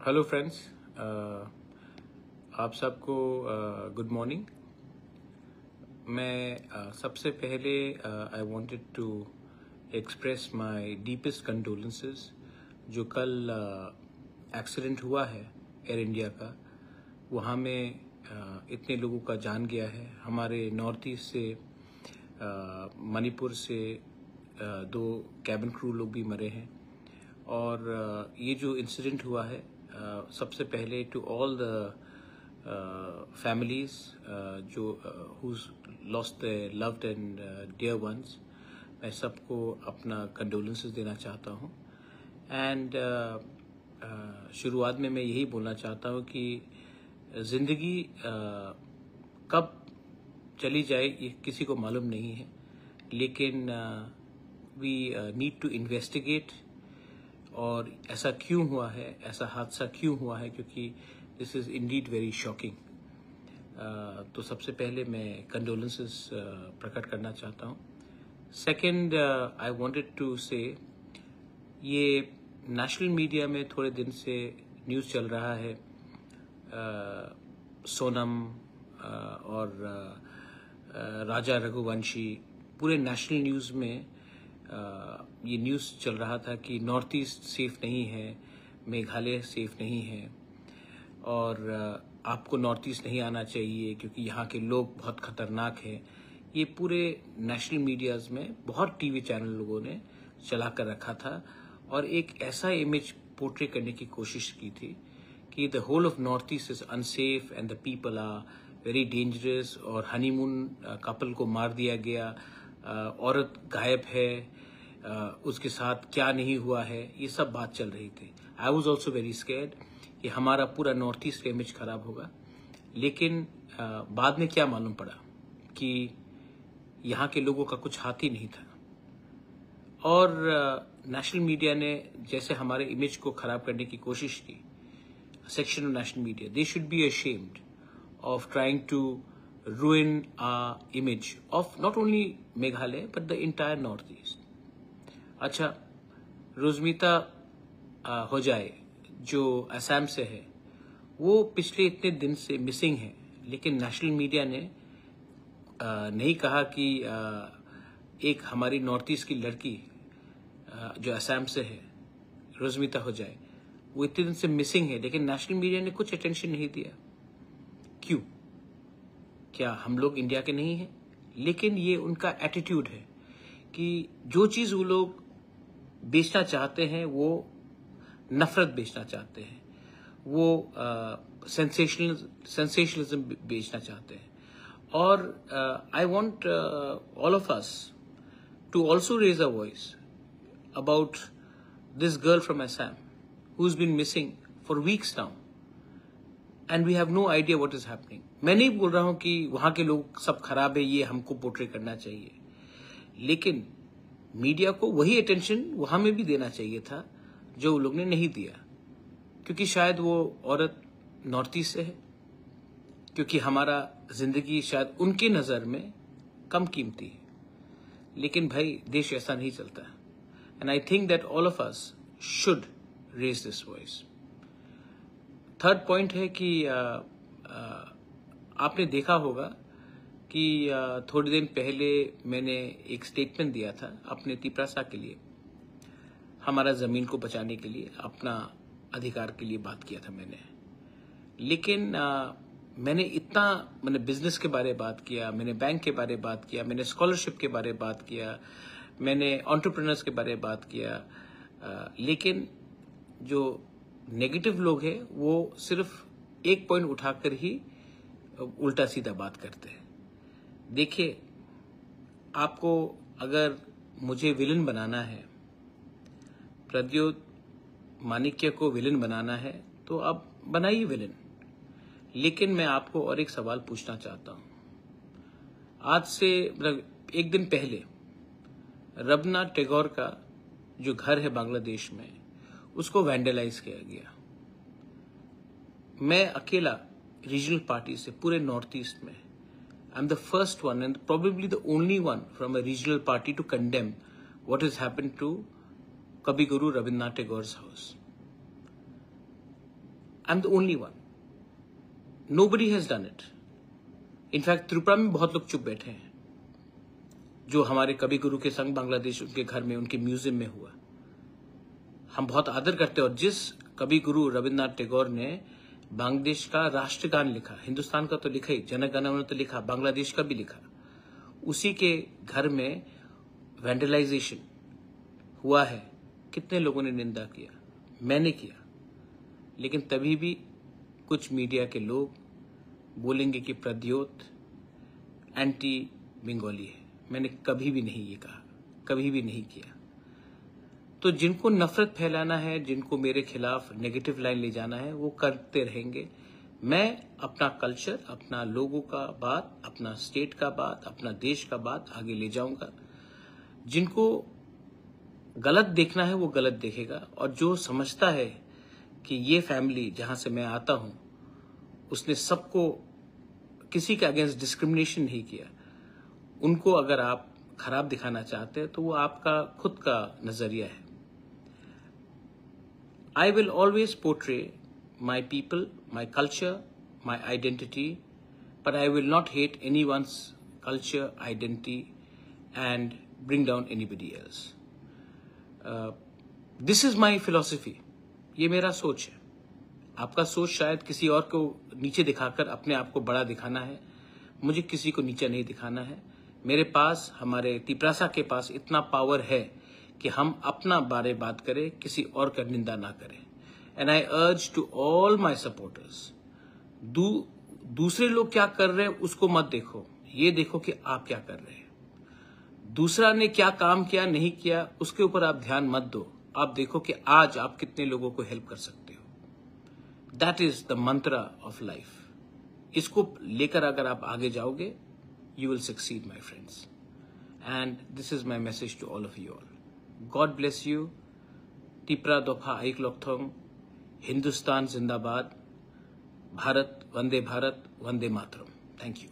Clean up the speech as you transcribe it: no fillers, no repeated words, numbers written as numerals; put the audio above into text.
Hello friends, आप सबको good morning. मैं सबसे पहले I wanted to express my deepest condolences जो कल एक्सीडेंट हुआ है एयर इंडिया का। वहाँ में इतने लोगों का जान गया है। हमारे नॉर्थ ईस्ट से मणिपुर से दो कैबिन क्रू लोग भी मरे हैं। और ये जो इंसिडेंट हुआ है, सबसे पहले टू ऑल द फैमिलीज जो who's lost the loved and dear ones, मैं सबको अपना कंडोलेंसेस देना चाहता हूँ। एंड शुरुआत में मैं यही बोलना चाहता हूँ कि ज़िंदगी कब चली जाए ये किसी को मालूम नहीं है, लेकिन वी नीड टू इन्वेस्टिगेट और ऐसा क्यों हुआ है, ऐसा हादसा क्यों हुआ है, क्योंकि this is Indeed very shocking. तो सबसे पहले मैं कंडोलेंसेस प्रकट करना चाहता हूँ। सेकंड, आई वांटेड टू से ये नेशनल मीडिया में थोड़े दिन से न्यूज़ चल रहा है, सोनम और राजा रघुवंशी, पूरे नेशनल न्यूज़ में ये न्यूज़ चल रहा था कि नॉर्थ ईस्ट सेफ नहीं है, मेघालय सेफ नहीं है और आपको नॉर्थ ईस्ट नहीं आना चाहिए क्योंकि यहाँ के लोग बहुत खतरनाक हैं। ये पूरे नेशनल मीडियाज में बहुत टीवी चैनल लोगों ने चला कर रखा था और एक ऐसा इमेज पोर्ट्रे करने की कोशिश की थी कि the whole of north east is unsafe and the people are very dangerous और हनीमून कपल को मार दिया गया, औरत गायब है, उसके साथ क्या नहीं हुआ है, ये सब बात चल रही थी। I was also very scared कि हमारा पूरा नॉर्थ ईस्ट का इमेज खराब होगा। लेकिन बाद में क्या मालूम पड़ा कि यहाँ के लोगों का कुछ हाथ ही नहीं था और नेशनल मीडिया ने जैसे हमारे इमेज को खराब करने की कोशिश की, section of national media, they should be ashamed of trying to ruin our image of not only Meghalaya but the entire Northeast. अच्छा, रोजमीता हो जाए जो असम से है, वो पिछले इतने दिन से मिसिंग है, लेकिन नेशनल मीडिया ने नहीं कहा कि एक हमारी नॉर्थ ईस्ट की लड़की जो असम से है, रोजमीता हो जाए, वो इतने दिन से मिसिंग है, लेकिन नेशनल मीडिया ने कुछ अटेंशन नहीं दिया। क्यों? क्या हम लोग इंडिया के नहीं हैं? लेकिन ये उनका एटीट्यूड है कि जो चीज़ वो लोग बेचना चाहते हैं वो नफरत बेचना चाहते हैं, वो सेंसेशनलिज्म बेचना चाहते हैं। और I want all of us to also raise a voice about this girl from Assam who is been missing for weeks now and we have no idea what is happening. मैं नहीं बोल रहा हूं कि वहां के लोग सब खराब है, ये हमको पोर्ट्रे करना चाहिए, लेकिन मीडिया को वही अटेंशन वहां में भी देना चाहिए था जो लोग ने नहीं दिया, क्योंकि शायद वो औरत नॉर्थ ईस्ट से है, क्योंकि हमारा जिंदगी शायद उनके नजर में कम कीमती है। लेकिन भाई, देश ऐसा नहीं चलता and I think that all of us should raise this voice. Third point है कि आपने देखा होगा कि थोड़े दिन पहले मैंने एक स्टेटमेंट दिया था अपने तिपरासा के लिए, हमारा ज़मीन को बचाने के लिए, अपना अधिकार के लिए बात किया था मैंने। लेकिन मैंने बिजनेस के बारे में बात किया, मैंने बैंक के बारे में बात किया, मैंने स्कॉलरशिप के बारे में बात किया, मैंने एंटरप्रेन्योर्स के बारे में बात किया, लेकिन जो नेगेटिव लोग हैं वो सिर्फ एक पॉइंट उठाकर ही उल्टा सीधा बात करते हैं। देखिए, आपको अगर मुझे विलन बनाना है, प्रद्योत माणिक्य को विलन बनाना है, तो आप बनाइए विलन। लेकिन मैं आपको और एक सवाल पूछना चाहता हूं। आज से मतलब एक दिन पहले रवींद्रनाथ टैगोर का जो घर है बांग्लादेश में, उसको वैंडलाइज किया गया। मैं अकेला रीजनल पार्टी से पूरे नॉर्थ ईस्ट में, I am the first one and probably the only one from a regional party to condemn what is happened to Kavi Guru Rabindranath Tagore's house. I am the only one, nobody has done it. In fact Tripura में बहुत लोग चुप बैठे हैं, जो हमारे कवि गुरु के संग बांग्लादेश उनके घर में, उनके म्यूजियम में हुआ। हम बहुत आदर करते हैं। और जिस कवि गुरु रविन्द्रनाथ टैगोर ने बांग्लादेश का राष्ट्रगान लिखा, हिंदुस्तान का तो लिखा ही, जन गण मन तो लिखा, बांग्लादेश का भी लिखा, उसी के घर में वैंडलाइजेशन हुआ है। कितने लोगों ने निंदा किया, मैंने किया, लेकिन तभी भी कुछ मीडिया के लोग बोलेंगे कि प्रद्योत एंटी बंगाली है। मैंने कभी भी नहीं ये कहा, कभी भी नहीं किया। तो जिनको नफरत फैलाना है, जिनको मेरे खिलाफ नेगेटिव लाइन ले जाना है, वो करते रहेंगे। मैं अपना कल्चर, अपना लोगों का बात, अपना स्टेट का बात, अपना देश का बात आगे ले जाऊंगा। जिनको गलत देखना है वो गलत देखेगा, और जो समझता है कि ये फैमिली जहां से मैं आता हूं, उसने सबको, किसी के अगेंस्ट डिस्क्रिमिनेशन नहीं किया, उनको अगर आप खराब दिखाना चाहते हैं तो वो आपका खुद का नजरिया है। I will always portray my people, my culture, my identity, but I will not hate anyone's culture, identity, and bring down anybody else. This is my philosophy. ये मेरा सोच है। आपका सोच शायद किसी और को नीचे दिखाकर अपने आप को बड़ा दिखाना है। मुझे किसी को नीचे नहीं दिखाना है। मेरे पास, हमारे तिपरासा के पास इतना पावर है कि हम अपना बारे बात करें, किसी और का निंदा ना करें। And I urge to all my supporters, दूसरे लोग क्या कर रहे हैं उसको मत देखो, ये देखो कि आप क्या कर रहे हैं। दूसरा ने क्या काम किया नहीं किया उसके ऊपर आप ध्यान मत दो, आप देखो कि आज आप कितने लोगों को हेल्प कर सकते हो। That is the mantra of life. इसको लेकर अगर आप आगे जाओगे, you will succeed my friends. And this is my message to all of you all. God bless you. Tipra दोफा आइक लोकथोंग, हिंदुस्तान जिंदाबाद, भारत वंदे मातरम। Thank you.